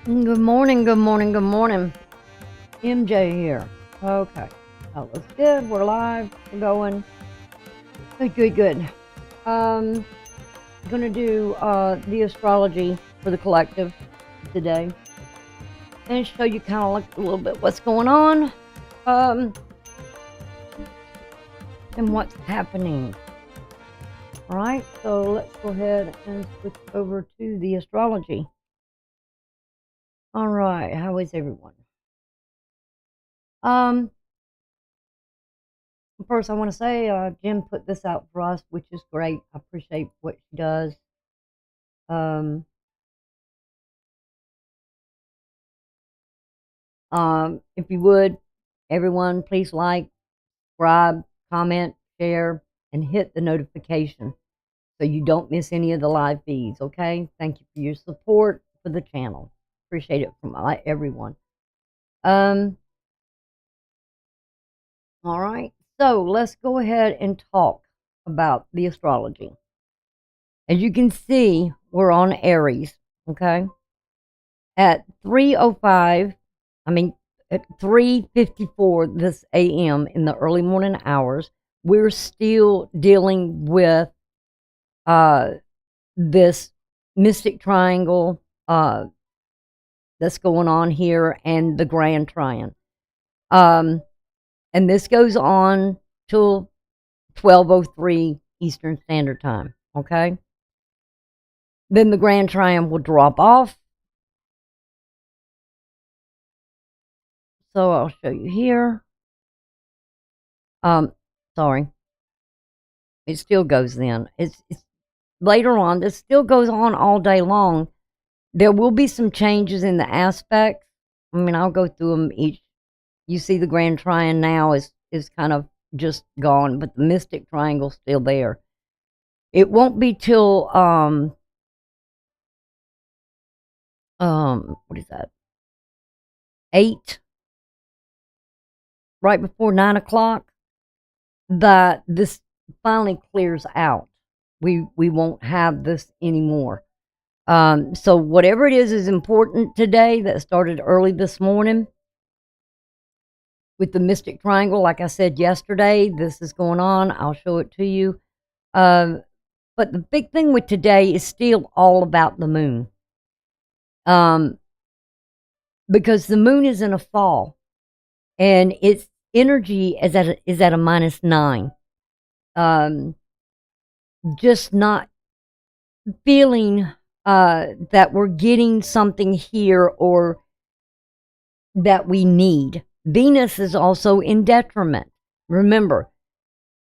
Good morning, good morning, good morning. MJ here. Okay. That looks good. We're live. We're going. Good, good, good. I'm gonna do the astrology for the collective today and show you kind of like a little bit what's going on and what's happening. All right, so let's go ahead and switch over to the astrology. All right, how is everyone? First, I want to say Jen put this out for us, which is great. I appreciate what she does. Um, if you would, everyone, please like, subscribe, comment, share, and hit the notification so you don't miss any of the live feeds, okay? Thank you for your support for the channel. Appreciate it from everyone. All right, so let's go ahead and talk about the astrology. As you can see, we're on Aries, okay? At 3:05, at 3:54 this a.m. in the early morning hours, we're still dealing with this mystic triangle that's going on here and the grand trine. And this goes on till 12:03 Eastern Standard Time, okay? Then the grand trine will drop off. So I'll show you here. Sorry. It still goes then. It's later on. This still goes on all day long. There will be some changes in the aspects. I mean, I'll go through them each. You see the grand trine now is kind of just gone, but the mystic triangle's still there. It won't be till what is that? 8, right before 9 o'clock, that this finally clears out. We won't have this anymore. So whatever it is important today that started early this morning with the mystic triangle. Like I said yesterday, this is going on. I'll show it to you. But the big thing with today is still all about the moon. Because the moon is in a fall and its energy is at a -9. Just not feeling that we're getting something here or that we need. Venus is also in detriment. Remember,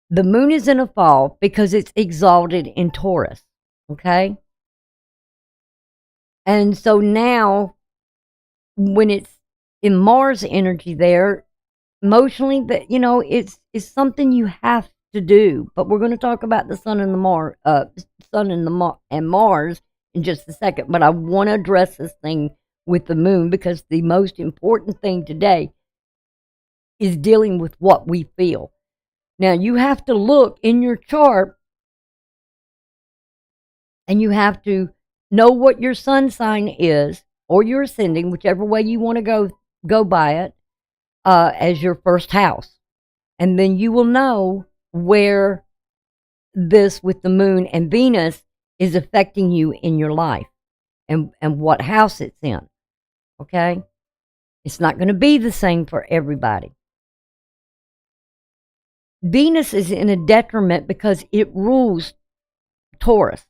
the moon is in a fall because it's exalted in Taurus, okay? And so now, when it's in Mars energy there, emotionally, that it's something you have to do. But we're going to talk about the sun and and Mars in just a second. But I want to address this thing with the moon because the most important thing today is dealing with what we feel. Now, you have to look in your chart and you have to know what your sun sign is or your ascending, whichever way you want to go by it, as your first house. And then you will know where this with the moon and Venus is affecting you in your life and what house it's in. Okay? It's not going to be the same for everybody. Venus is in a detriment because it rules Taurus.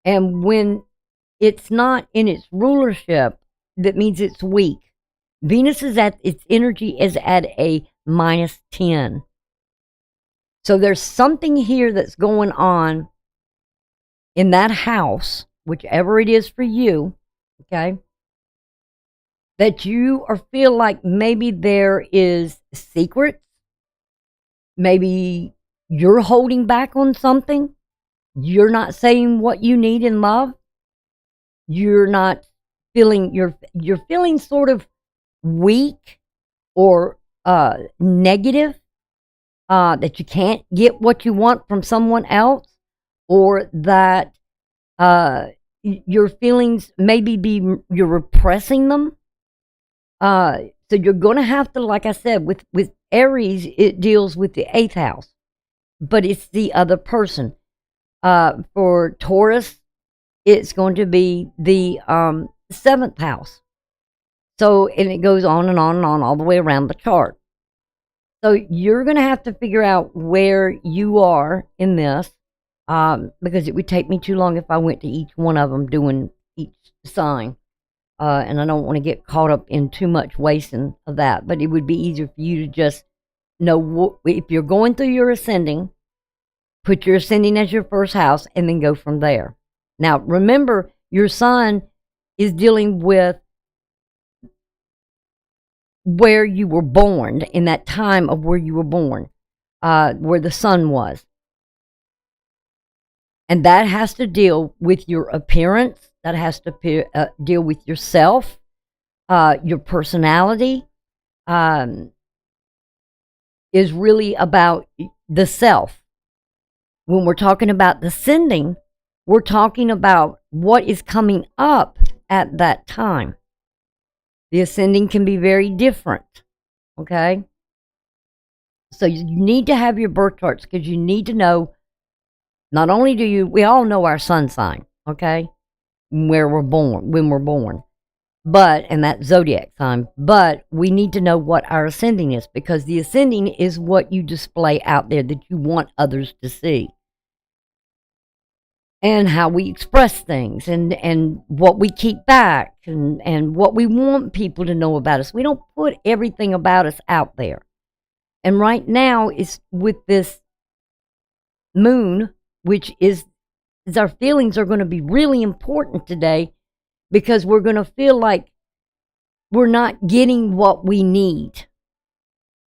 And when it's not in its rulership, that means it's weak. Venus is at its energy is at a -10. So there's something here that's going on in that house, whichever it is for you, okay, that you or feel like maybe there is secrets. Maybe you're holding back on something. You're not saying what you need in love. You're not feeling, you're feeling sort of weak or negative, that you can't get what you want from someone else, or that your feelings maybe you're repressing them. So you're going to have to, like I said, with Aries, it deals with the 8th house, but it's the other person. For Taurus, it's going to be the 7th house. So, and it goes on and on and on all the way around the chart. So you're going to have to figure out where you are in this, because it would take me too long if I went to each one of them doing each sign. And I don't want to get caught up in too much wasting of that. But it would be easier for you to just know if you're going through your ascending, put your ascending as your first house, and then go from there. Now, remember, your sun is dealing with where you were born, in that time of where you were born, where the sun was. And that has to deal with your appearance. That has to deal with yourself, your personality. Is really about the self. When we're talking about the ascending, we're talking about what is coming up at that time. The ascending can be very different, okay? So you need to have your birth charts, because you need to know, not only we all know our sun sign, okay? When we're born, but, and that zodiac sign, but we need to know what our ascending is, because the ascending is what you display out there that you want others to see. And how we express things, and what we keep back, and what we want people to know about us. We don't put everything about us out there. And right now, it's with this moon, which is our feelings are going to be really important today, because we're going to feel like we're not getting what we need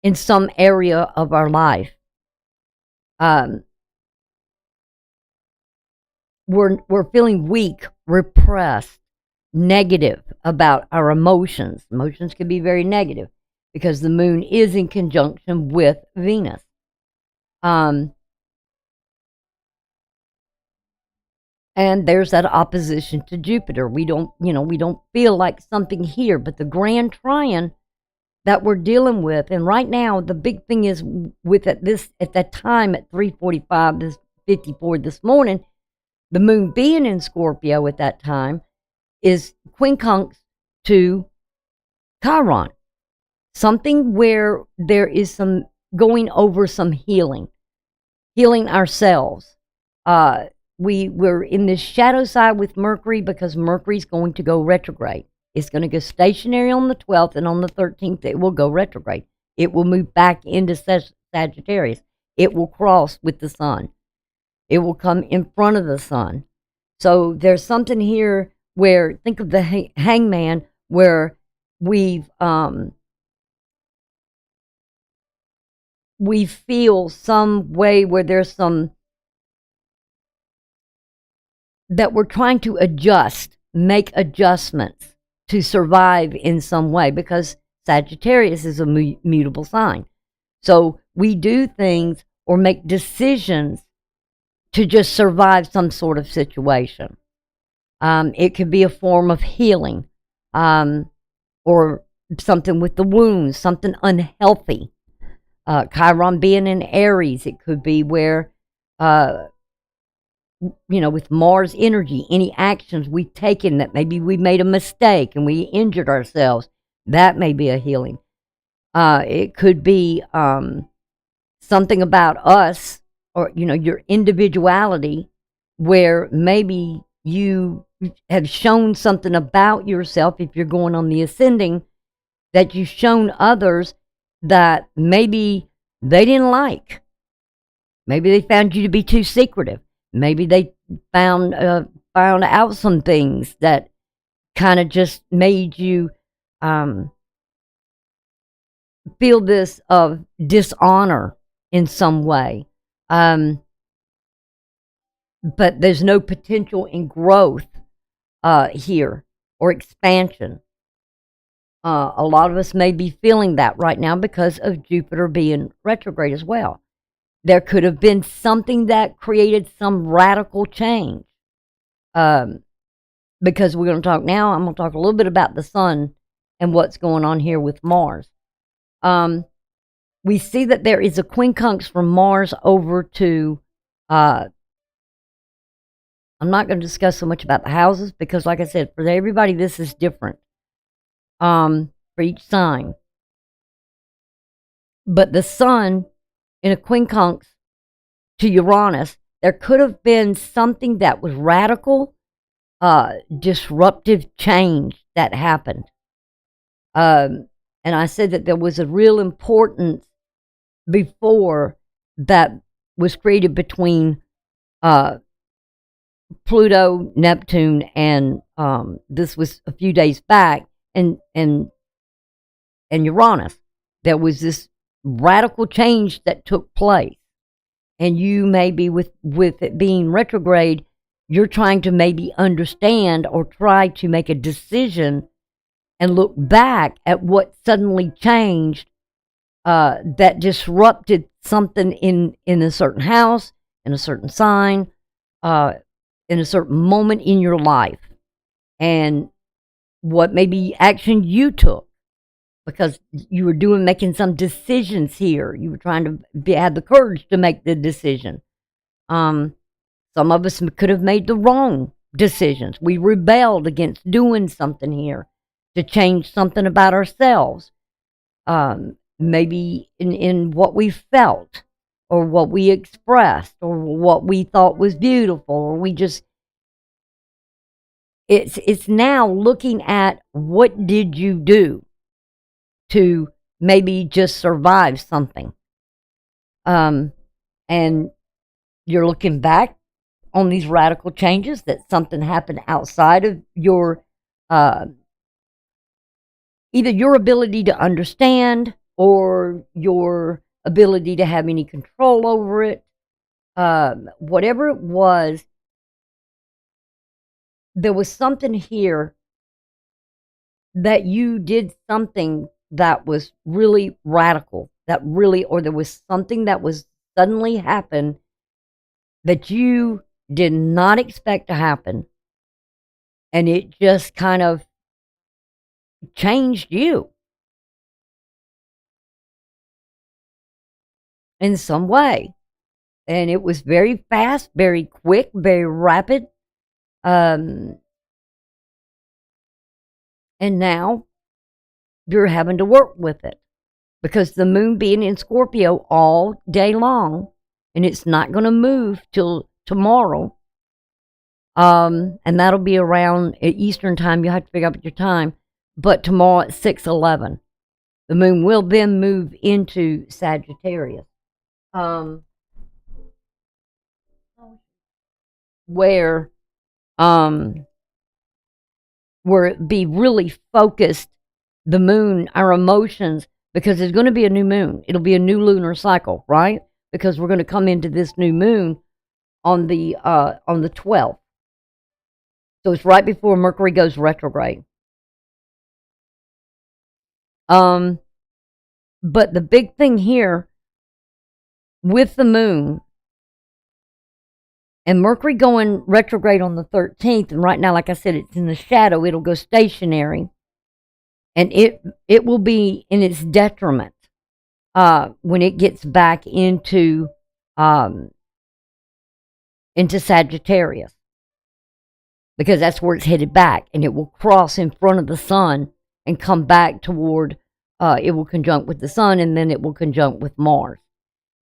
in some area of our life. We're feeling weak, repressed, negative about our emotions. Emotions can be very negative because the moon is in conjunction with Venus. And there's that opposition to Jupiter. We don't feel like something here, but the grand trine that we're dealing with, and right now the big thing is with at that time at 3:45, this 54 this morning, the moon being in Scorpio at that time is quincunx to Chiron. Something where there is some going over some healing ourselves. We're in this shadow side with Mercury, because Mercury's going to go retrograde. It's going to go stationary on the 12th, and on the 13th it will go retrograde. It will move back into Sagittarius. It will cross with the sun. It will come in front of the sun. So there's something here where, think of the hangman, where we feel some way where there's some that we're trying to make adjustments to survive in some way, because Sagittarius is a mutable sign. So we do things or make decisions to just survive some sort of situation. It could be a form of healing, or something with the wounds, something unhealthy. Chiron being in Aries, it could be where, with Mars energy, any actions we've taken that maybe we made a mistake and we injured ourselves, that may be a healing. It could be something about us, or your individuality, where maybe you have shown something about yourself, if you're going on the ascending, that you've shown others that maybe they didn't like. Maybe they found you to be too secretive. Maybe they found out some things that kind of just made you feel this of dishonor in some way. But there's no potential in growth here, or expansion. A lot of us may be feeling that right now because of Jupiter being retrograde as well. There could have been something that created some radical change. because we're going to talk now. I'm going to talk a little bit about the sun and what's going on here with Mars. We see that there is a quincunx from Mars over to, I'm not going to discuss so much about the houses because, like I said, for everybody, this is different for each sign. But the sun in a quincunx to Uranus, there could have been something that was radical, disruptive change that happened. And I said that there was a real importance before that was created between Pluto, Neptune, and this was a few days back, and Uranus. There was this radical change that took place. And you maybe with it being retrograde, you're trying to maybe understand or try to make a decision and look back at what suddenly changed that disrupted something in a certain house, in a certain sign, in a certain moment in your life, and what maybe action you took because you were making some decisions here. You were trying to have the courage to make the decision. Some of us could have made the wrong decisions. We rebelled against doing something here to change something about ourselves. Maybe in what we felt or what we expressed or what we thought was beautiful, or we just, it's now looking at what did you do to maybe just survive something. And you're looking back on these radical changes, that something happened outside of your, either your ability to understand or your ability to have any control over it. Whatever it was, there was something here that you did something that was really radical, or there was something that was suddenly happened that you did not expect to happen, and it just kind of changed you in some way. And it was very fast, very quick, very rapid. And now you're having to work with it because the moon being in Scorpio all day long, and it's not going to move till tomorrow. And that'll be around Eastern time. You'll have to figure out your time. But tomorrow at 6:11, the moon will then move into Sagittarius. Where it be really focused, the moon, our emotions, because there's going to be a new moon. It'll be a new lunar cycle, right? Because we're going to come into this new moon on the 12th. So it's right before Mercury goes retrograde. But the big thing here with the moon and Mercury going retrograde on the 13th, and right now, like I said, it's in the shadow, it'll go stationary, and it will be in its detriment when it gets back into Sagittarius, because that's where it's headed back, and it will cross in front of the sun and come back toward, it will conjunct with the sun, and then it will conjunct with Mars.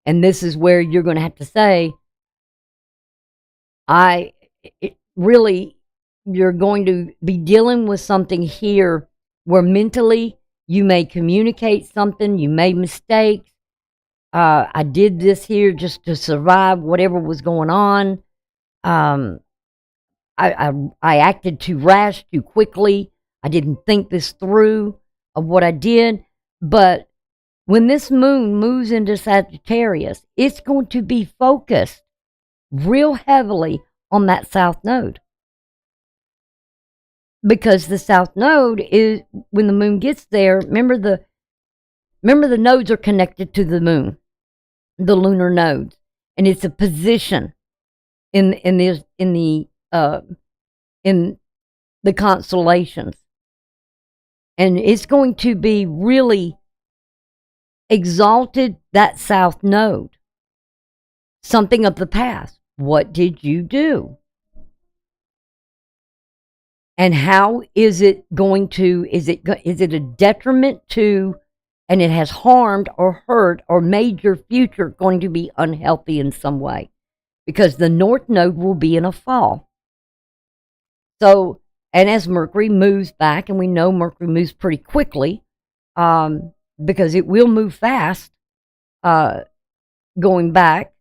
And this is where you're going to have to say, you're going to be dealing with something here where mentally you may communicate something, you made mistakes. I did this here just to survive whatever was going on. I acted too rash, too quickly. I didn't think this through of what I did. But when this moon moves into Sagittarius, it's going to be focused real heavily on that south node. Because the south node is, when the moon gets there, remember the nodes are connected to the moon, the lunar nodes, and it's a position in the constellations. And it's going to be really exalted, that south node. Something of the past. What did you do? And how is it going to, is it a detriment to, and it has harmed or hurt or made your future going to be unhealthy in some way? Because the north node will be in a fall. So, and as Mercury moves back, and we know Mercury moves pretty quickly, because it will move fast, going back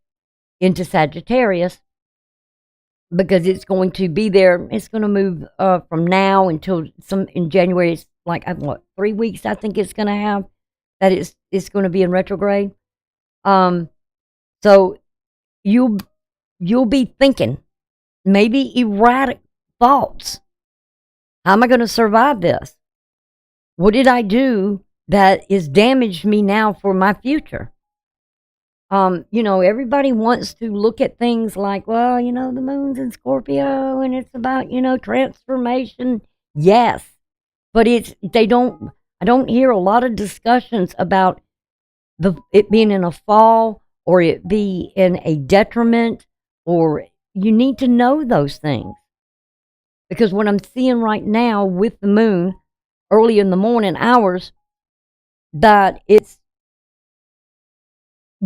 into Sagittarius, because it's going to be there. It's going to move from now until in January. It's like 3 weeks. I think it's going to have that. It's going to be in retrograde. So you'll be thinking maybe erratic thoughts. How am I going to survive this? What did I do that is damaged me now for my future? Everybody wants to look at things like, well, the moon's in Scorpio and it's about, transformation. Yes. But I don't hear a lot of discussions about it being in a fall or it be in a detriment, or you need to know those things. Because what I'm seeing right now with the moon early in the morning hours, that it's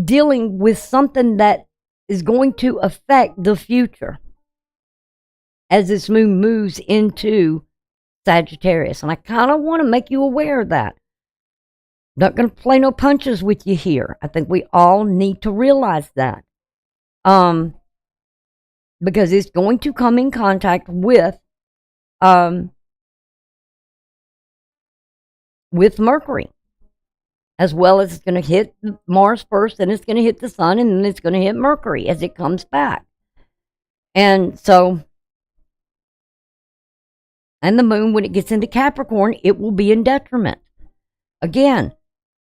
dealing with something that is going to affect the future as this moon moves into Sagittarius. And I kind of want to make you aware of that. I'm not going to play no punches with you here. I think we all need to realize that. Because it's going to come in contact with Mercury. As well as it's going to hit Mars first, then it's going to hit the sun, and then it's going to hit Mercury as it comes back. And so, and the moon, when it gets into Capricorn, it will be in detriment. Again,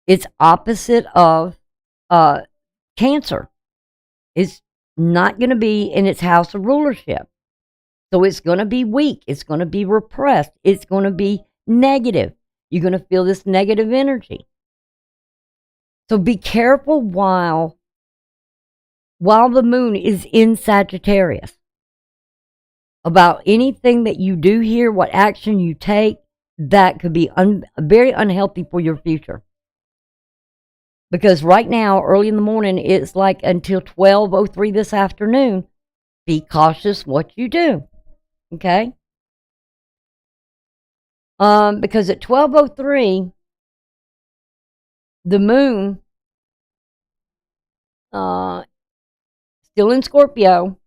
it's opposite of Cancer. It's not going to be in its house of rulership. So it's going to be weak. It's going to be repressed. It's going to be negative. You're going to feel this negative energy. So be careful while the moon is in Sagittarius about anything that you do here, what action you take, that could be very unhealthy for your future. Because right now, early in the morning, it's like until 12:03 this afternoon, be cautious what you do, okay? Because at 12:03, the moon, still in Scorpio,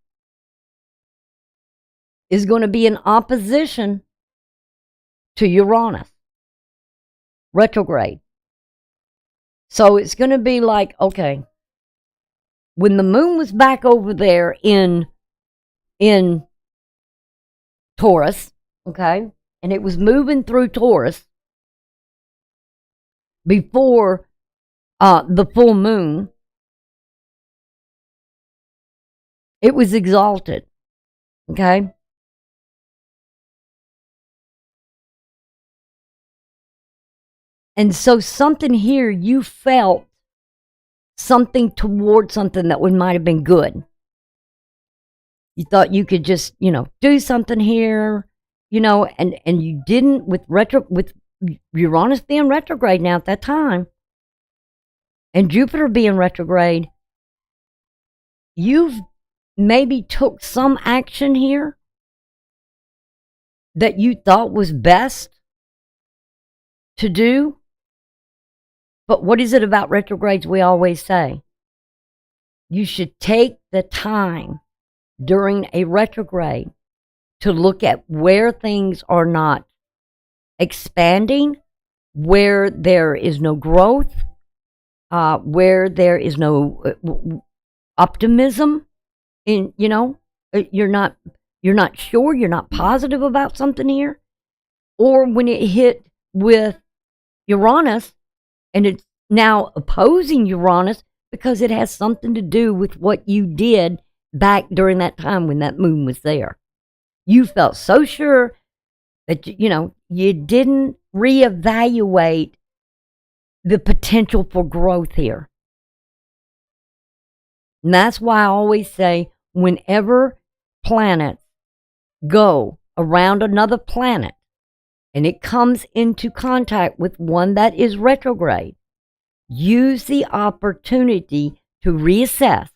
is going to be in opposition to Uranus, retrograde. So it's going to be like, okay, when the moon was back over there in Taurus, okay, and it was moving through Taurus before the full moon, it was exalted, okay? And so something here, you felt something toward something that might have been good. You thought you could just, do something here, and you didn't with Uranus being retrograde now at that time, and Jupiter being retrograde. You've maybe took some action here that you thought was best to do. But what is it about retrogrades we always say? You should take the time during a retrograde to look at where things are not expanding, where there is no growth, where there is no optimism. You're not sure, you're not positive about something here. Or when it hit with Uranus, and it's now opposing Uranus because it has something to do with what you did back during that time when that moon was there. You felt so sure that, you didn't reevaluate the potential for growth here. And that's why I always say, whenever planets go around another planet and it comes into contact with one that is retrograde, use the opportunity to reassess,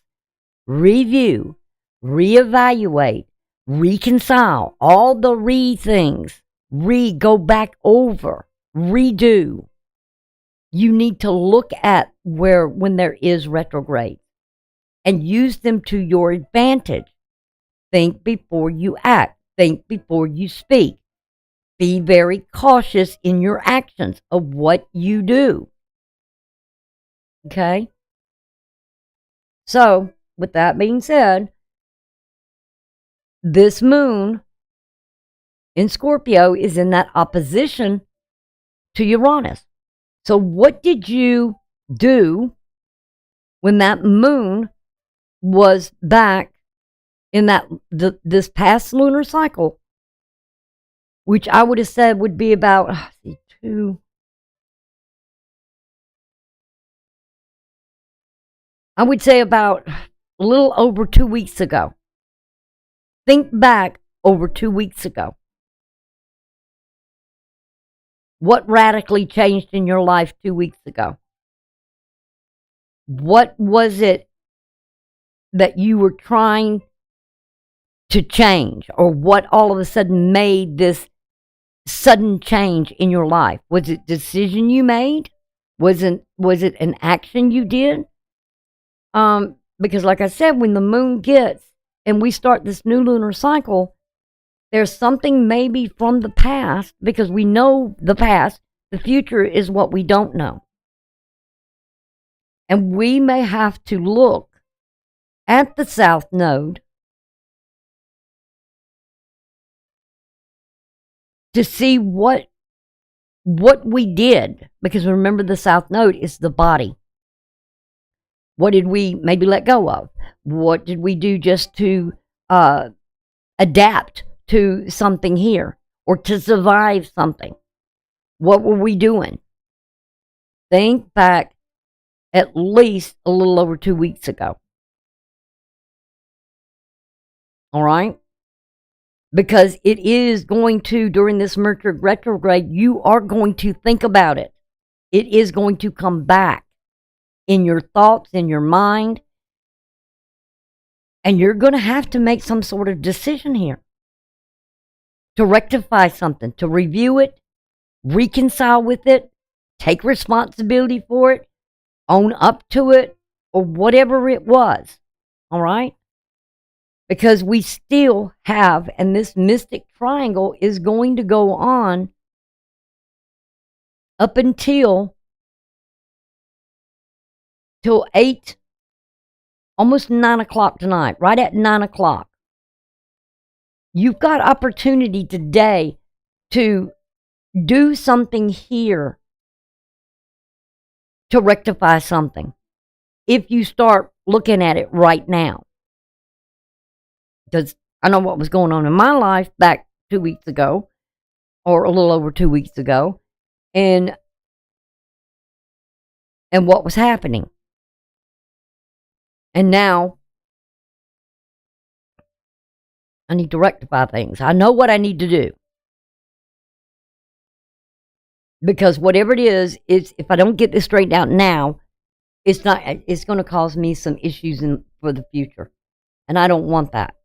review, reevaluate, reconcile, all the things, go back over, redo. You need to look at when there is retrograde and use them to your advantage. Think before you act. Think before you speak. Be very cautious in your actions of what you do. Okay? So, with that being said, this moon in Scorpio is in that opposition to Uranus. So what did you do when that moon was back in this past lunar cycle, which I would have said would be about I would say about a little over 2 weeks ago. Think back over 2 weeks ago. What radically changed in your life 2 weeks ago? What was it that you were trying to change, or what all of a sudden made this sudden change in your life? Was it a decision you made? Was it an action you did? Because like I said, when the moon gets and we start this new lunar cycle, there's something maybe from the past, because we know the past. The future is what we don't know. And we may have to look at the South Node to see what we did. Because remember, the South Node is the body. What did we maybe let go of? What did we do just to adapt to something here, or to survive something? What were we doing? Think back at least a little over 2 weeks ago. All right? Because it is going to, during this Mercury retrograde, you are going to think about it. It is going to come back in your thoughts, in your mind. And you're going to have to make some sort of decision here to rectify something, to review it, reconcile with it, take responsibility for it, own up to it, or whatever it was. All right? Because we still have, and this mystic triangle is going to go on up until 8, almost 9 o'clock tonight, right at 9 o'clock. You've got opportunity today to do something here to rectify something, if you start looking at it right now. Because I know what was going on in my life back 2 weeks ago, or a little over 2 weeks ago, and what was happening. And now I need to rectify things. I know what I need to do. Because whatever it is if I don't get this straightened out now, it's going to cause me some issues for the future. And I don't want that.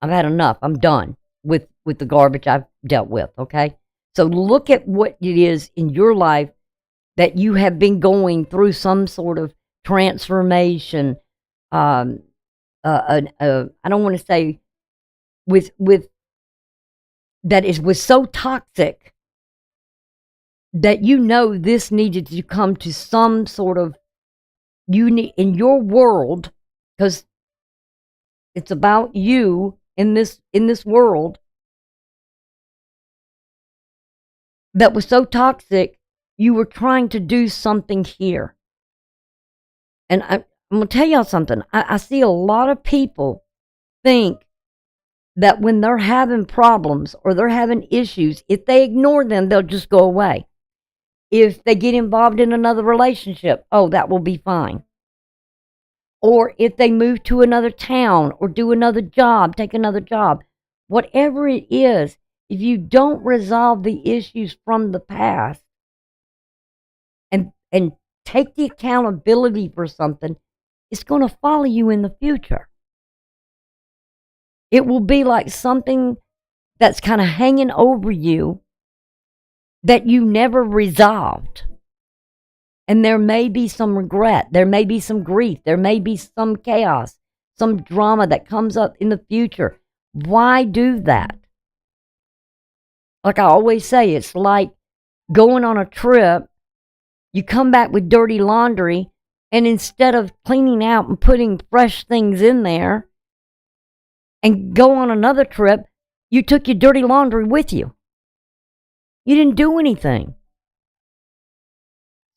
I've had enough. I'm done with the garbage I've dealt with, okay? So look at what it is in your life that you have been going through some sort of transformation. I don't want to say with that was so toxic that this needed to come to some sort of in your world, because it's about you in this world that was so toxic. You were trying to do something here. And I'm going to tell y'all something. I see a lot of people think that when they're having problems or they're having issues, if they ignore them, they'll just go away. If they get involved in another relationship, oh, that will be fine. Or if they move to another town or do another job, take another job, whatever it is, if you don't resolve the issues from the past and take the accountability for something, it's going to follow you in the future. It will be like something that's kind of hanging over you that you never resolved. And there may be some regret, there may be some grief, there may be some chaos, some drama that comes up in the future. Why do that? Like I always say, it's like going on a trip, you come back with dirty laundry, and instead of cleaning out and putting fresh things in there and go on another trip, you took your dirty laundry with you. You didn't do anything.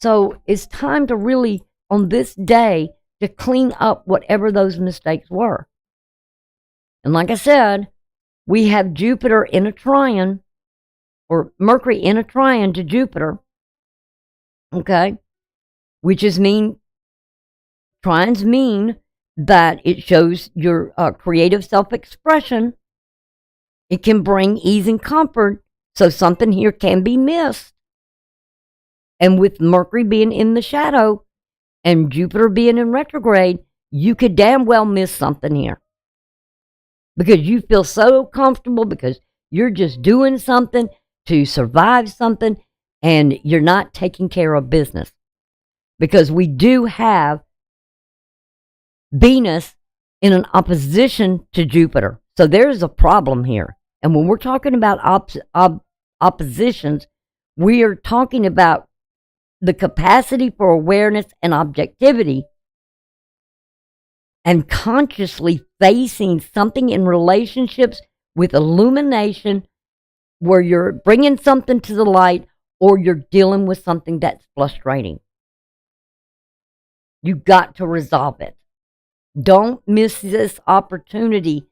So it's time to really, on this day, to clean up whatever those mistakes were. And like I said, we have Jupiter in a trine, or Mercury in a trine to Jupiter, okay? Which is trines mean that it shows your creative self-expression. It can bring ease and comfort, so something here can be missed. And with Mercury being in the shadow and Jupiter being in retrograde, you could damn well miss something here. Because you feel so comfortable because you're just doing something to survive something and you're not taking care of business. Because we do have Venus in an opposition to Jupiter. So there's a problem here. And when we're talking about oppositions, we are talking about the capacity for awareness and objectivity and consciously facing something in relationships with illumination where you're bringing something to the light or you're dealing with something that's frustrating. You got to resolve it. Don't miss this opportunity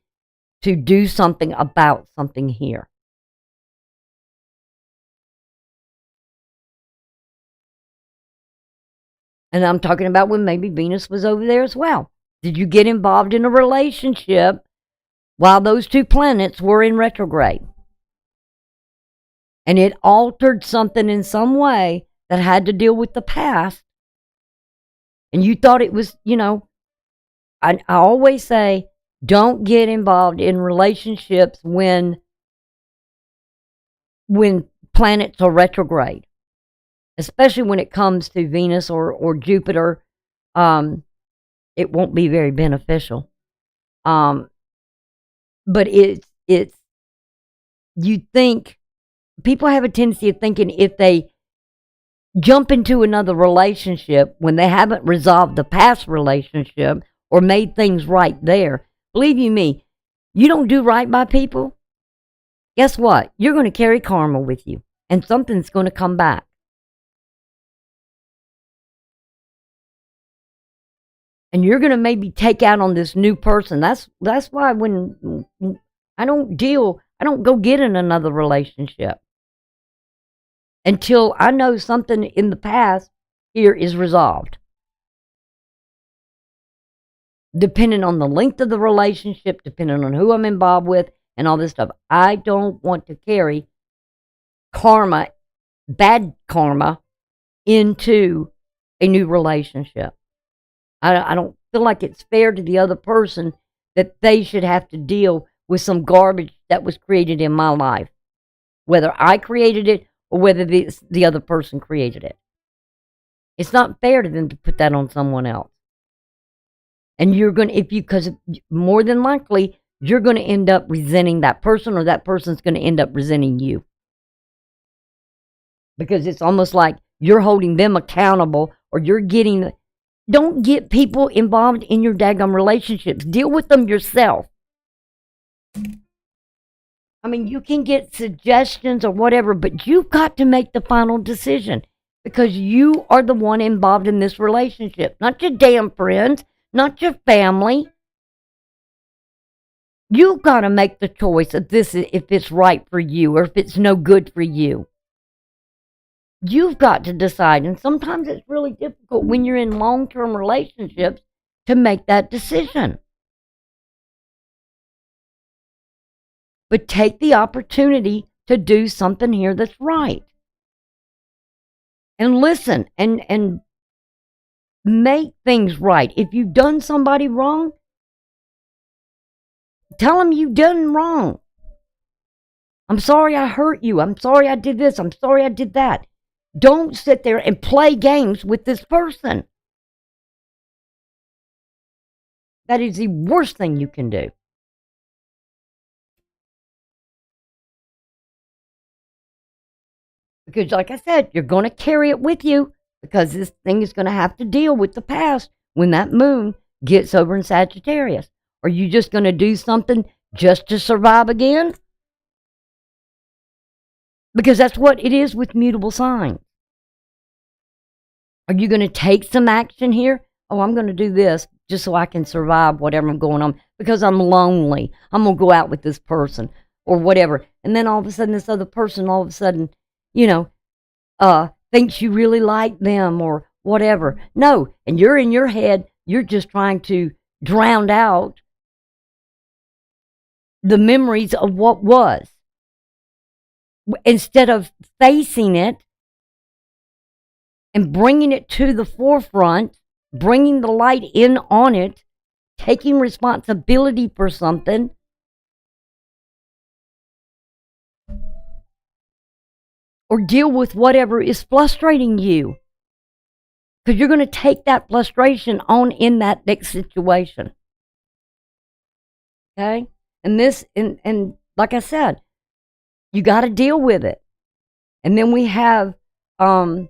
to do something about something here. And I'm talking about when maybe Venus was over there as well. Did you get involved in a relationship while those two planets were in retrograde? And it altered something in some way that had to deal with the past. And you thought it was, I always say, don't get involved in relationships when planets are retrograde, especially when it comes to Venus or Jupiter. It won't be very beneficial. But it's you think people have a tendency of thinking if they jump into another relationship when they haven't resolved the past relationship or made things right there. Believe you me, you don't do right by people, guess what? You're going to carry karma with you, and something's going to come back. And you're going to maybe take out on this new person. That's why when I don't go get in another relationship until I know something in the past here is resolved. Depending on the length of the relationship, depending on who I'm involved with, and all this stuff. I don't want to carry karma, bad karma, into a new relationship. I don't feel like it's fair to the other person that they should have to deal with some garbage that was created in my life, whether I created it or whether the other person created it. It's not fair to them to put that on someone else. And you're going to, because more than likely, you're going to end up resenting that person, or that person's going to end up resenting you. Because it's almost like you're holding them accountable, or you're getting. Don't get people involved in your daggum relationships. Deal with them yourself. I mean, you can get suggestions or whatever, but you've got to make the final decision because you are the one involved in this relationship, not your damn friends, not your family. You've got to make the choice of this, if it's right for you or if it's no good for you. You've got to decide, and sometimes it's really difficult when you're in long-term relationships to make that decision. But take the opportunity to do something here that's right. And listen and make things right. If you've done somebody wrong, tell them you've done wrong. I'm sorry I hurt you. I'm sorry I did this. I'm sorry I did that. Don't sit there and play games with this person. That is the worst thing you can do. Because like I said, you're going to carry it with you, because this thing is going to have to deal with the past when that moon gets over in Sagittarius. Are you just going to do something just to survive again? Because that's what it is with mutable signs. Are you going to take some action here? Oh, I'm going to do this just so I can survive whatever I'm going on because I'm lonely. I'm going to go out with this person or whatever. And then all of a sudden, this other person, all of a sudden, thinks you really like them or whatever. No, and you're in your head, you're just trying to drown out the memories of what was, instead of facing it and bringing it to the forefront, bringing the light in on it, taking responsibility for something. Or deal with whatever is frustrating you. Because you're going to take that frustration on in that next situation. Okay? And this, and like I said, you got to deal with it. And then we have, as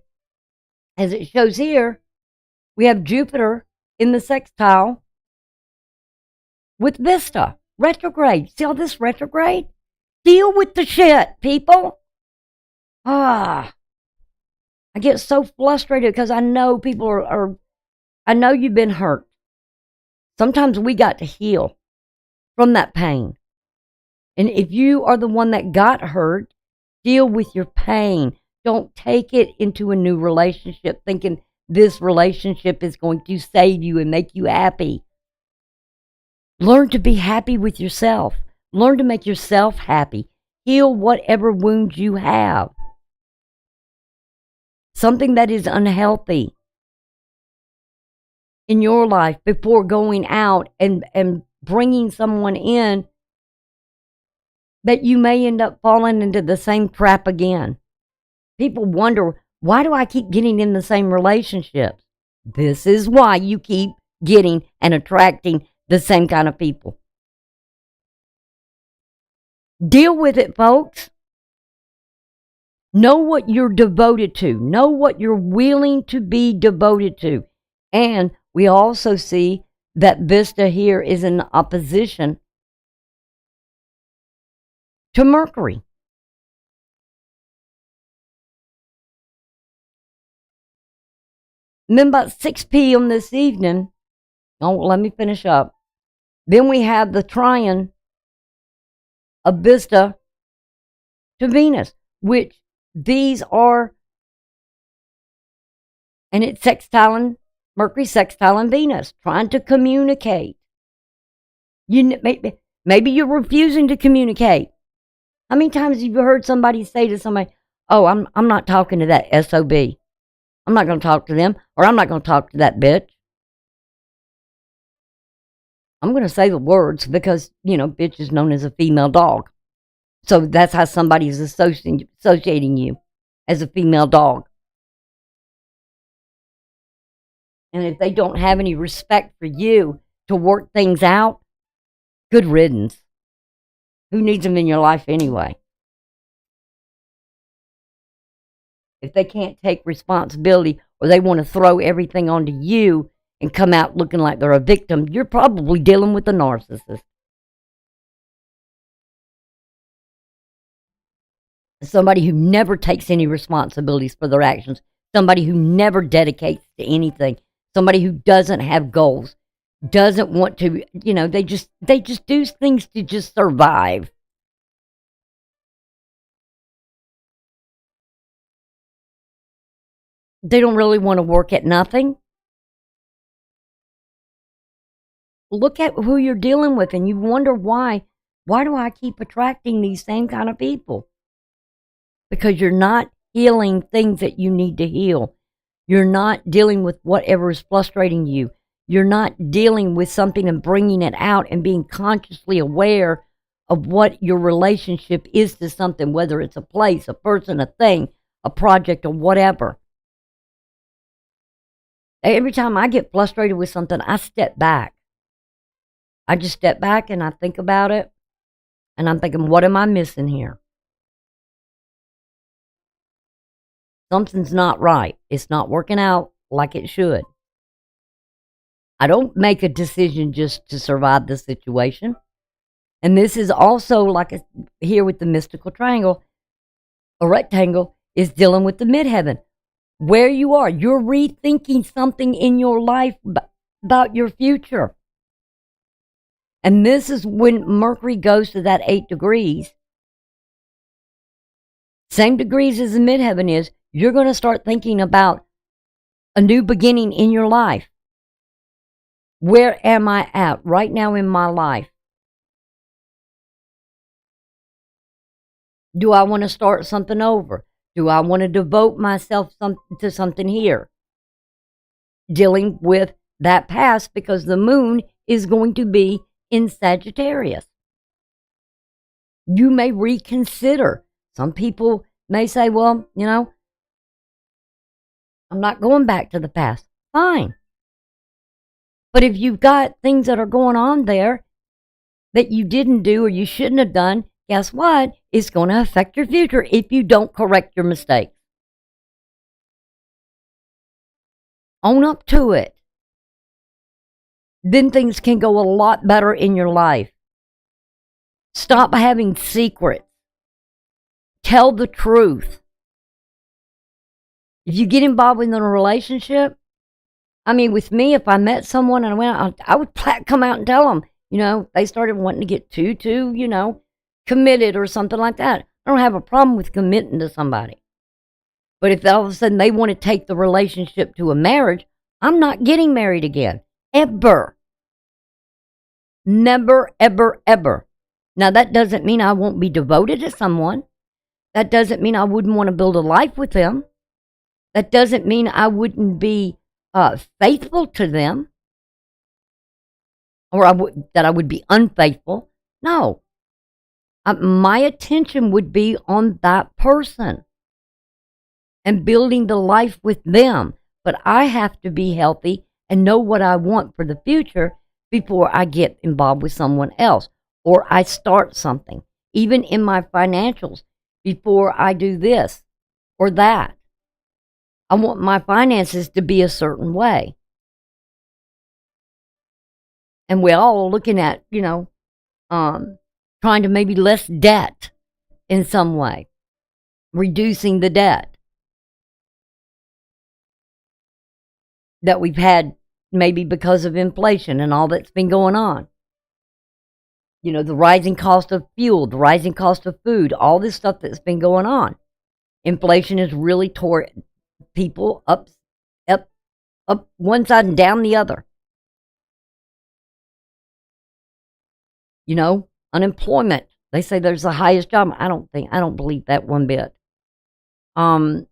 it shows here, we have Jupiter in the sextile with Vesta, retrograde. See all this retrograde? Deal with the shit, people. I get so frustrated because I know people are I know you've been hurt. Sometimes we got to heal from that pain. And if you are the one that got hurt, deal with your pain. Don't take it into a new relationship thinking this relationship is going to save you and make you happy. Learn to be happy with yourself. Learn to make yourself happy. Heal whatever wounds you have. Something that is unhealthy in your life before going out and bringing someone in that you may end up falling into the same trap again. People wonder, why do I keep getting in the same relationships? This is why you keep getting and attracting the same kind of people. Deal with it, folks. Know what you're devoted to. Know what you're willing to be devoted to. And we also see that Vesta here is in opposition to Mercury. And then about 6 p.m. this evening, let me finish up. Then we have the trine of Vesta to Venus, which these are, and it's sextiling, Mercury sextiling Venus, trying to communicate. Maybe you're refusing to communicate. How many times have you heard somebody say to somebody, oh, I'm not talking to that SOB. I'm not going to talk to them, or I'm not going to talk to that bitch. I'm going to say the words because, bitch is known as a female dog. So that's how somebody's associating you as a female dog. And if they don't have any respect for you to work things out, good riddance. Who needs them in your life anyway? If they can't take responsibility or they want to throw everything onto you and come out looking like they're a victim, you're probably dealing with a narcissist. Somebody who never takes any responsibilities for their actions. Somebody who never dedicates to anything. Somebody who doesn't have goals. doesn't want to, they just do things to just survive. They don't really want to work at nothing. Look at who you're dealing with and you wonder why. Why do I keep attracting these same kind of people? Because you're not healing things that you need to heal. You're not dealing with whatever is frustrating you. You're not dealing with something and bringing it out and being consciously aware of what your relationship is to something, whether it's a place, a person, a thing, a project, or whatever. Every time I get frustrated with something, I step back. I just step back and I think about it. And I'm thinking, what am I missing here? Something's not right. It's not working out like it should. I don't make a decision just to survive the situation. And this is also like here with the mystical triangle, a rectangle is dealing with the midheaven. Where you are, you're rethinking something in your life about your future. And this is when Mercury goes to that 8 degrees. Same degrees as the midheaven is. You're going to start thinking about a new beginning in your life. Where am I at right now in my life? Do I want to start something over? Do I want to devote myself to something here? Dealing with that past because the moon is going to be in Sagittarius. You may reconsider. Some people may say, well, I'm not going back to the past. Fine. But if you've got things that are going on there that you didn't do or you shouldn't have done, guess what? It's going to affect your future if you don't correct your mistakes. Own up to it. Then things can go a lot better in your life. Stop having secrets. Tell the truth. If you get involved in a relationship, with me, if I met someone and I went out, I would come out and tell them, they started wanting to get too, committed or something like that. I don't have a problem with committing to somebody. But if all of a sudden they want to take the relationship to a marriage, I'm not getting married again. Ever. Never, ever, ever. Now, that doesn't mean I won't be devoted to someone. That doesn't mean I wouldn't want to build a life with them. That doesn't mean I wouldn't be faithful to them. Or that I would be unfaithful. No. My attention would be on that person and building the life with them. But I have to be healthy and know what I want for the future before I get involved with someone else or I start something, even in my financials, before I do this or that. I want my finances to be a certain way. And we're all looking at, trying to maybe less debt in some way, reducing the debt that we've had maybe because of inflation and all that's been going on. The rising cost of fuel, the rising cost of food, all this stuff that's been going on. Inflation has really tore people up one side and down the other. Unemployment. They say there's the highest job. I don't believe that one bit. I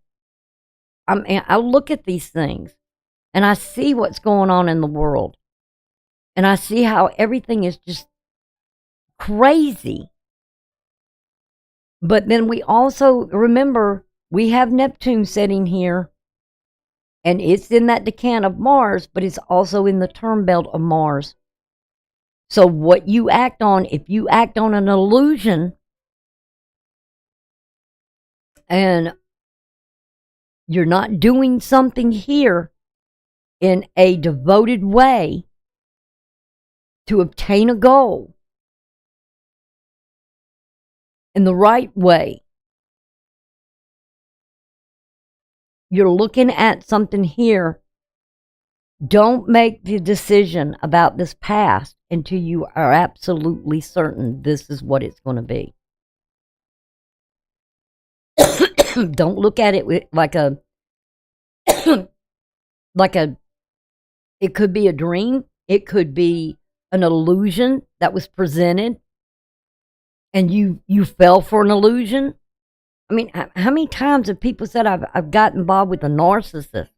look at these things and I see what's going on in the world. And I see how everything is just crazy. But then we also remember we have Neptune sitting here. And it's in that decan of Mars, but it's also in the term belt of Mars. So what you act on, if you act on an illusion and you're not doing something here in a devoted way to obtain a goal in the right way, you're looking at something here Don't make the decision about this past until you are absolutely certain this is what it's going to be. Don't look at it like a like a it could be a dream, it could be an illusion that was presented and you fell for an illusion. I mean, how many times have people said I've got involved with a narcissist?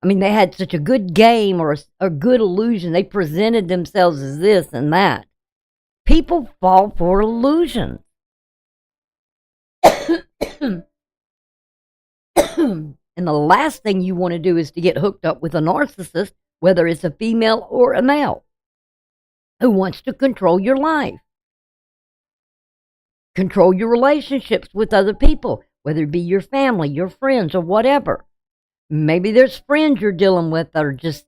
I mean, they had such a good game or a good illusion. They presented themselves as this and that. People fall for illusions. And the last thing you want to do is to get hooked up with a narcissist, whether it's a female or a male, who wants to control your life, control your relationships with other people, whether it be your family, your friends, or whatever. Maybe there's friends you're dealing with that are just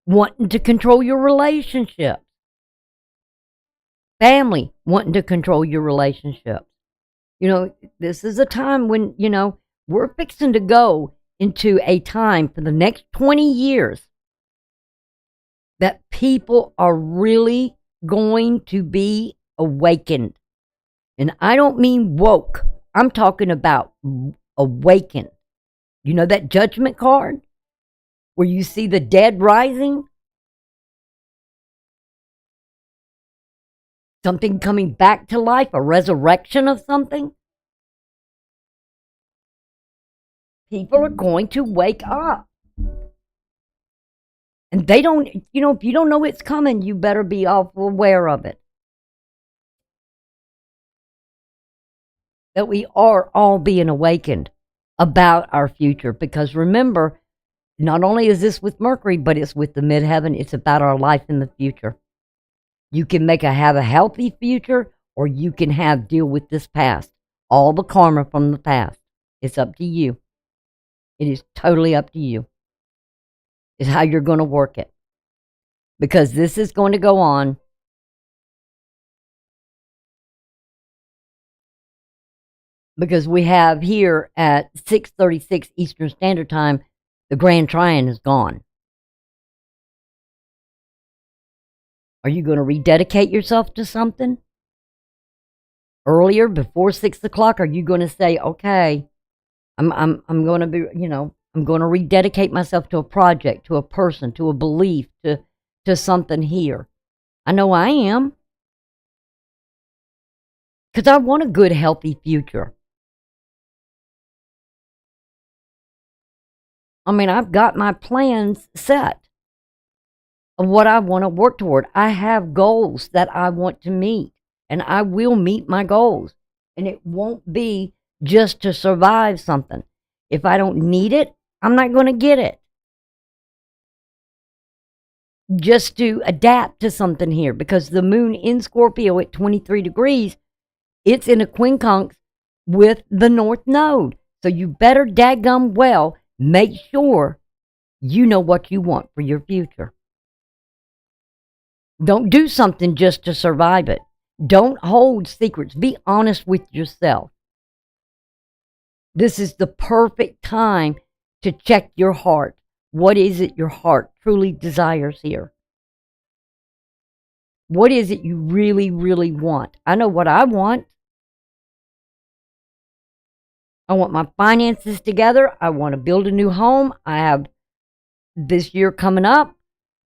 wanting to control your relationships. Family wanting to control your relationships. You know, this is a time when, you know, we're fixing to go into a time for the next 20 years that people are really going to be awakened. And I don't mean woke. I'm talking about awakened. You know that judgment card where you see the dead rising? Something coming back to life, a resurrection of something? People are going to wake up. And they don't, you know, if you don't know it's coming, you better be aware of it. That we are all being awakened about our future. Because remember, not only is this with Mercury, but it's with the midheaven. It's about our life in the future. You can have a healthy future, or you can deal with this past. All the karma from the past. It's up to you. It is totally up to you. It's how you're going to work it. Because this is going to go on. Because we have here at 6:36 Eastern Standard Time, the Grand Trine is gone. Are you going to rededicate yourself to something? Earlier, before 6 o'clock, are you going to say, okay, I'm going to be, you know, I'm going to rededicate myself to a project, to a person, to a belief, to something here? I know I am. Because I want a good, healthy future. I mean, I've got my plans set of what I want to work toward. I have goals that I want to meet, and I will meet my goals. And it won't be just to survive something. If I don't need it, I'm not going to get it. Just to adapt to something here, because the moon in Scorpio at 23 degrees, it's in a quincunx with the North Node. So you better dadgum well make sure you know what you want for your future. Don't do something just to survive it. Don't hold secrets. Be honest with yourself. This is the perfect time to check your heart. What is it your heart truly desires here? What is it you really, really want? I know what I want. I want my finances together. I want to build a new home. I have this year coming up,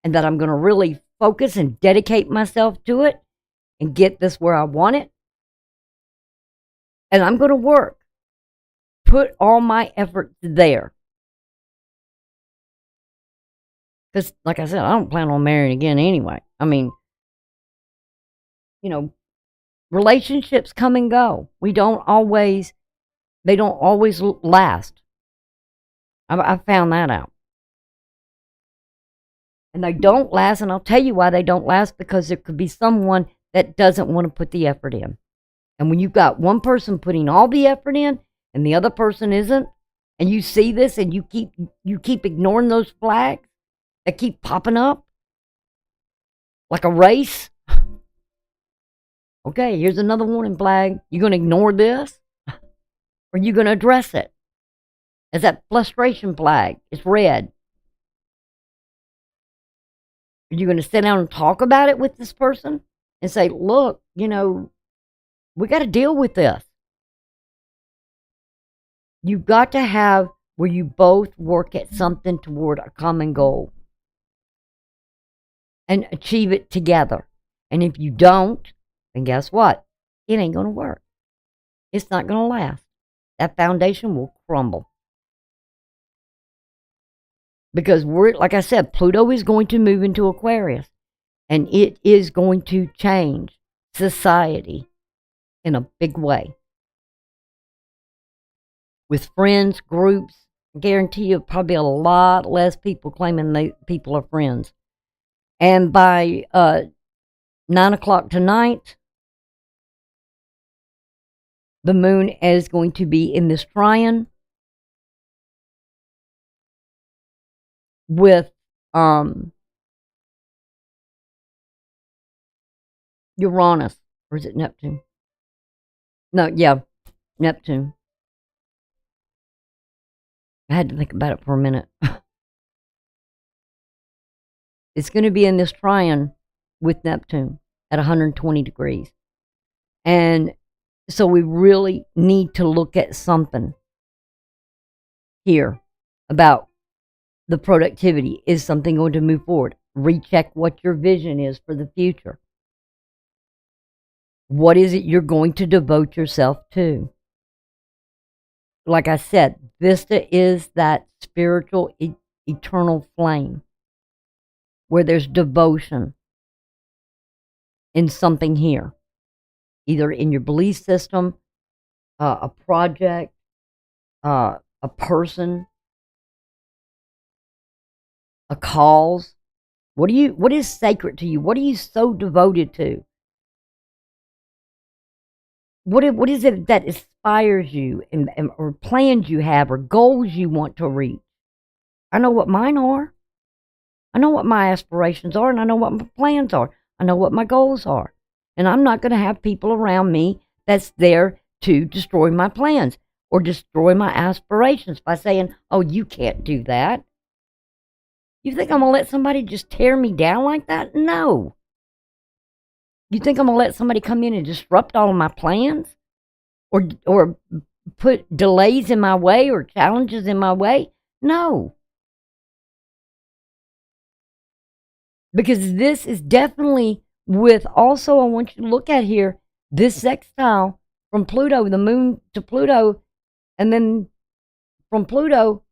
and that I'm going to really focus and dedicate myself to it and get this where I want it. And I'm going to work. Put all my efforts there. Because, like I said, I don't plan on marrying again anyway. I mean, you know, relationships come and go. They don't always last. I found that out. And they don't last, and I'll tell you why they don't last, because there could be someone that doesn't want to put the effort in. And when you've got one person putting all the effort in and the other person isn't, and you see this and you keep ignoring those flags that keep popping up like a race. Okay, here's another warning flag. You going to ignore this? Or are you going to address it? As that frustration flag, it's red. Are you going to sit down and talk about it with this person and say, look, we got to deal with this? You've got to have where you both work at something toward a common goal and achieve it together. And if you don't, then guess what? It ain't going to work. It's not going to last. That foundation will crumble. Because like I said, Pluto is going to move into Aquarius, and it is going to change society in a big way. With friends, groups, I guarantee you probably a lot less people claiming people are friends. And by 9 o'clock tonight, the moon is going to be in this trine with Uranus. Or is it Neptune? No, yeah, Neptune. I had to think about it for a minute. It's going to be in this trine with Neptune at 120 degrees. And so we really need to look at something here about the productivity. Is something going to move forward? Recheck what your vision is for the future. What is it you're going to devote yourself to? Like I said, Vista is that spiritual, eternal flame where there's devotion in something here, either in your belief system, a project, a person, a cause. What is sacred to you? What are you so devoted to? What is it that inspires you, or plans you have, or goals you want to reach? I know what mine are. I know what my aspirations are, and I know what my plans are. I know what my goals are. And I'm not going to have people around me that's there to destroy my plans or destroy my aspirations by saying, oh, you can't do that. You think I'm going to let somebody just tear me down like that? No. You think I'm going to let somebody come in and disrupt all of my plans? Or put delays in my way or challenges in my way? No. Because this is definitely with, also I want you to look at here, this sextile from Pluto, the moon to Pluto, and then from Pluto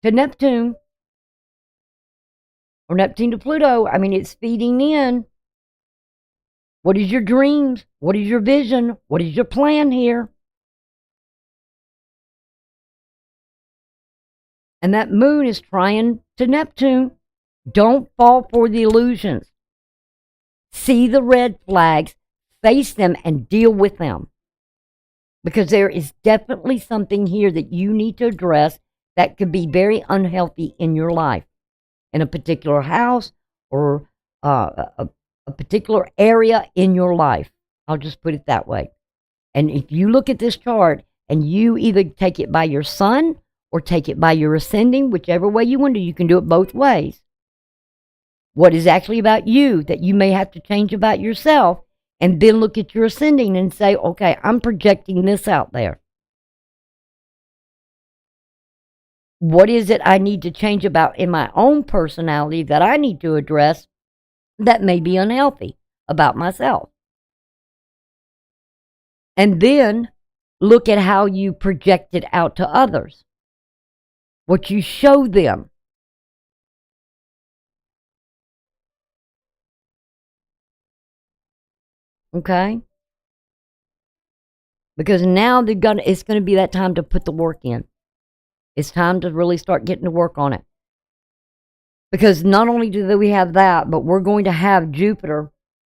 to Neptune, or Neptune to Pluto. I mean, it's feeding in. What is your dreams? What is your vision? What is your plan here? And that moon is trying to Neptune. Don't fall for the illusions. See the red flags, face them, and deal with them. Because there is definitely something here that you need to address that could be very unhealthy in your life, in a particular house or a particular area in your life. I'll just put it that way. And if you look at this chart and you either take it by your sun or take it by your ascending, whichever way you want to, you can do it both ways. What is actually about you that you may have to change about yourself, and then look at your ascending and say, okay, I'm projecting this out there. What is it I need to change about in my own personality that I need to address that may be unhealthy about myself? And then look at how you project it out to others, what you show them. Okay? Because now it's going to be that time to put the work in. It's time to really start getting to work on it. Because not only do we have that, but we're going to have Jupiter,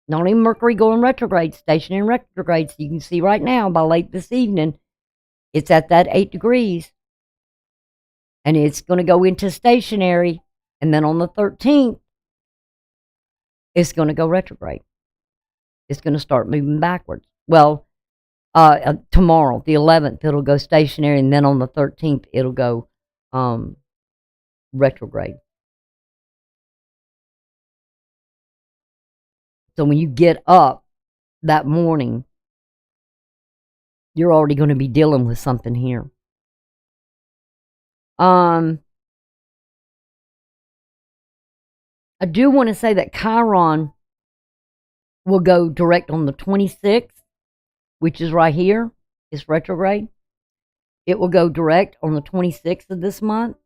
not only Mercury going retrograde, stationary in retrograde. So you can see right now, by late this evening, it's at that 8 degrees. And it's going to go into stationary. And then on the 13th, it's going to go retrograde. It's going to start moving backwards. Well, tomorrow, the 11th, it'll go stationary, and then on the 13th, it'll go retrograde. So when you get up that morning, you're already going to be dealing with something here. I do want to say that Chiron will go direct on the 26th, which is right here. It's retrograde. It will go direct on the 26th of this month.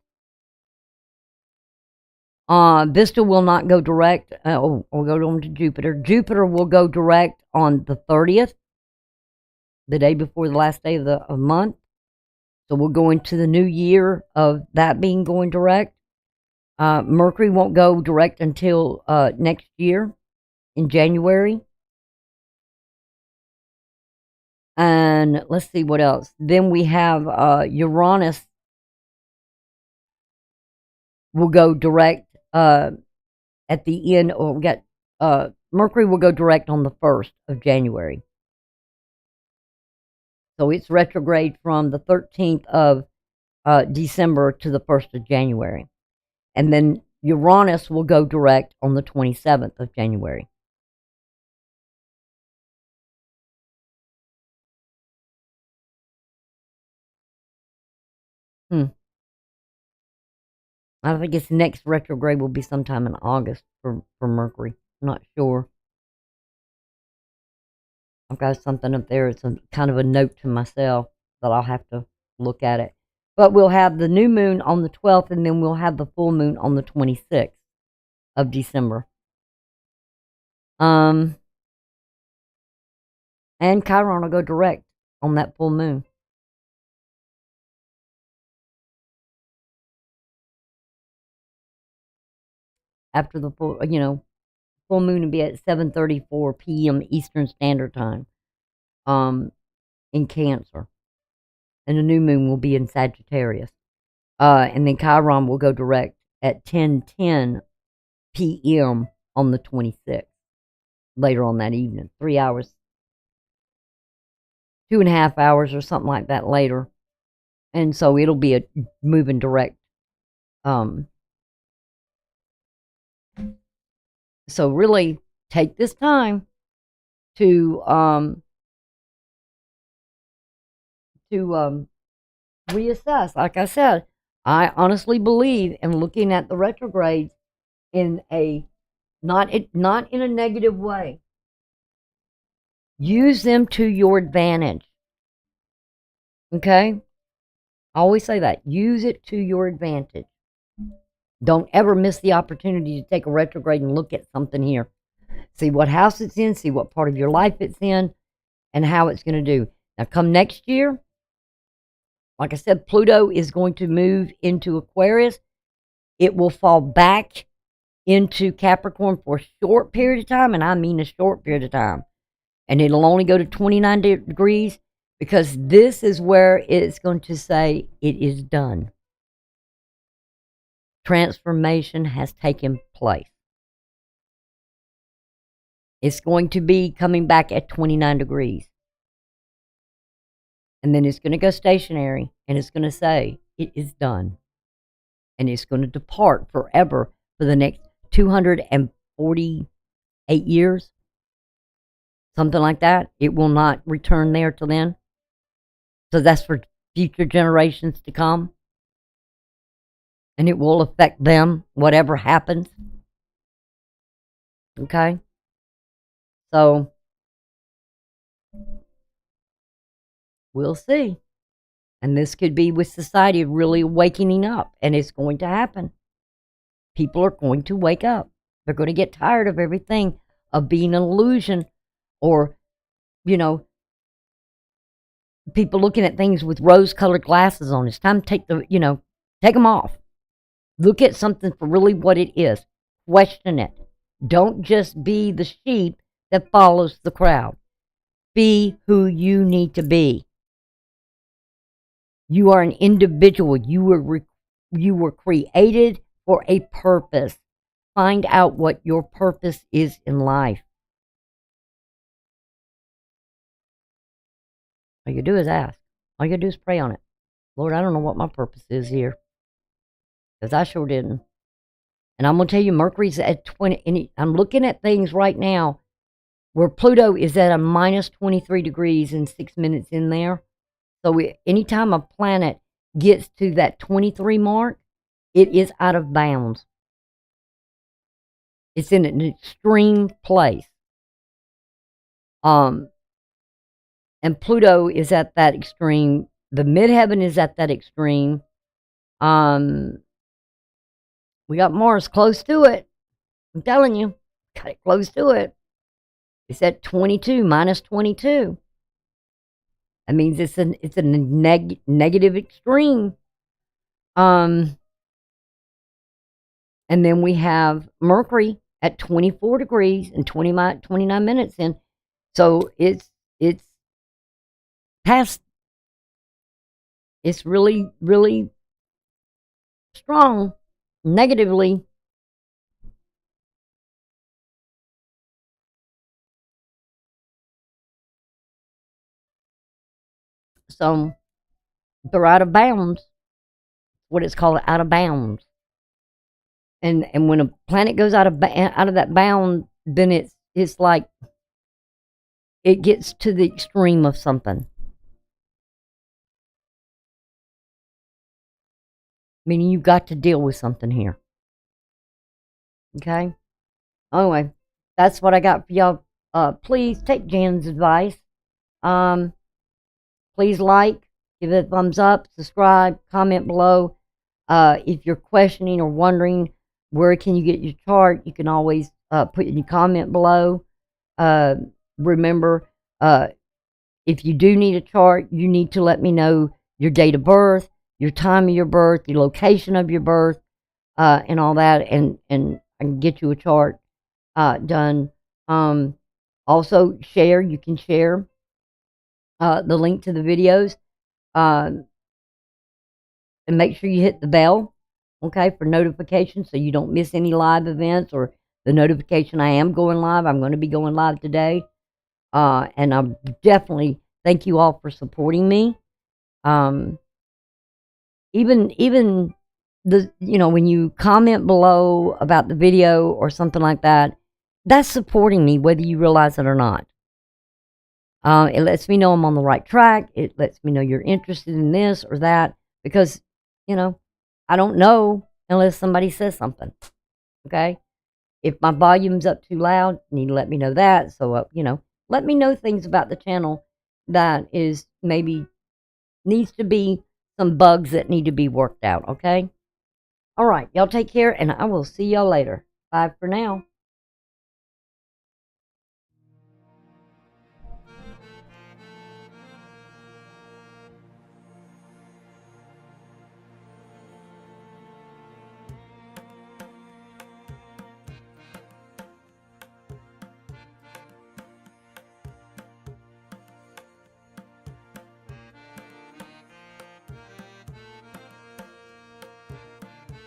Vista will not go direct. We'll go on to Jupiter. Jupiter will go direct on the 30th, the day before the last day of the month. So we'll go into the new year of that being going direct. Mercury won't go direct until next year in January. And let's see what else. Then we have Uranus will go direct at the end, or we got Mercury will go direct on the 1st of January. So it's retrograde from the 13th of December to the 1st of January. And then Uranus will go direct on the 27th of January. I think its next retrograde will be sometime in August for Mercury. I'm not sure. I've got something up there. It's a kind of a note to myself that I'll have to look at it. But we'll have the new moon on the 12th, and then we'll have the full moon on the 26th of December. And Chiron will go direct on that full moon. After the full moon will be at 7:34 p.m. Eastern Standard Time. In Cancer. And the new moon will be in Sagittarius. And then Chiron will go direct at 10:10 p.m. on the 26th, later on that evening. 3 hours, 2.5 hours or something like that later. And so it'll be a moving direct. So really take this time to reassess. Like I said, I honestly believe in looking at the retrogrades in a not in a negative way. Use them to your advantage. Okay? I always say that. Use it to your advantage. Don't ever miss the opportunity to take a retrograde and look at something here. See what house it's in, see what part of your life it's in, and how it's going to do. Now, come next year, like I said, Pluto is going to move into Aquarius. It will fall back into Capricorn for a short period of time, and I mean a short period of time. And it'll only go to 29 degrees because this is where it's going to say it is done. Transformation has taken place. It's going to be coming back at 29 degrees. And then it's going to go stationary, and it's going to say, it is done. And it's going to depart forever for the next 248 years. Something like that. It will not return there till then. So that's for future generations to come. And it will affect them, whatever happens. Okay? So, we'll see. And this could be with society really waking up, and it's going to happen. People are going to wake up. They're going to get tired of everything, of being an illusion, or, people looking at things with rose-colored glasses on. It's time to take them off. Look at something for really what it is. Question it. Don't just be the sheep that follows the crowd. Be who you need to be. You are an individual. You were created for a purpose. Find out what your purpose is in life. All you do is ask. All you do is pray on it. Lord, I don't know what my purpose is here. Because I sure didn't. And I'm going to tell you, Mercury's at 20. And I'm looking at things right now where Pluto is at a minus 23 degrees and 6 minutes in there. So anytime a planet gets to that 23 mark, it is out of bounds. It's in an extreme place. And Pluto is at that extreme. The midheaven is at that extreme. We got Mars close to it. I'm telling you, got it close to it. It's at 22, minus 22. That means it's a negative extreme. And then we have Mercury at 24 degrees and 29 minutes in. So it's past. It's really, really strong negatively. So they're out of bounds. What it's called, out of bounds. And when a planet goes out of that bound, then it's like it gets to the extreme of something. Meaning you've got to deal with something here. Okay? Anyway, that's what I got for y'all. Please take Jan's advice. Please like, give it a thumbs up, subscribe, comment below. If you're questioning or wondering where can you get your chart, you can always put in your comment below. Remember, if you do need a chart, you need to let me know your date of birth, your time of your birth, the location of your birth, and all that, and I can get you a chart done. Also, share. You can share the link to the videos, and make sure you hit the bell, okay, for notifications so you don't miss any live events or the notification I am going live. I'm going to be going live today, and I definitely thank you all for supporting me. Even the when you comment below about the video or something like that, that's supporting me whether you realize it or not. It lets me know I'm on the right track. It lets me know you're interested in this or that, because I don't know unless somebody says something. Okay, if my volume's up too loud, you need to let me know that. So let me know things about the channel that is maybe needs to be some bugs that need to be worked out. Okay. All right, y'all take care, and I will see y'all later. Bye for now.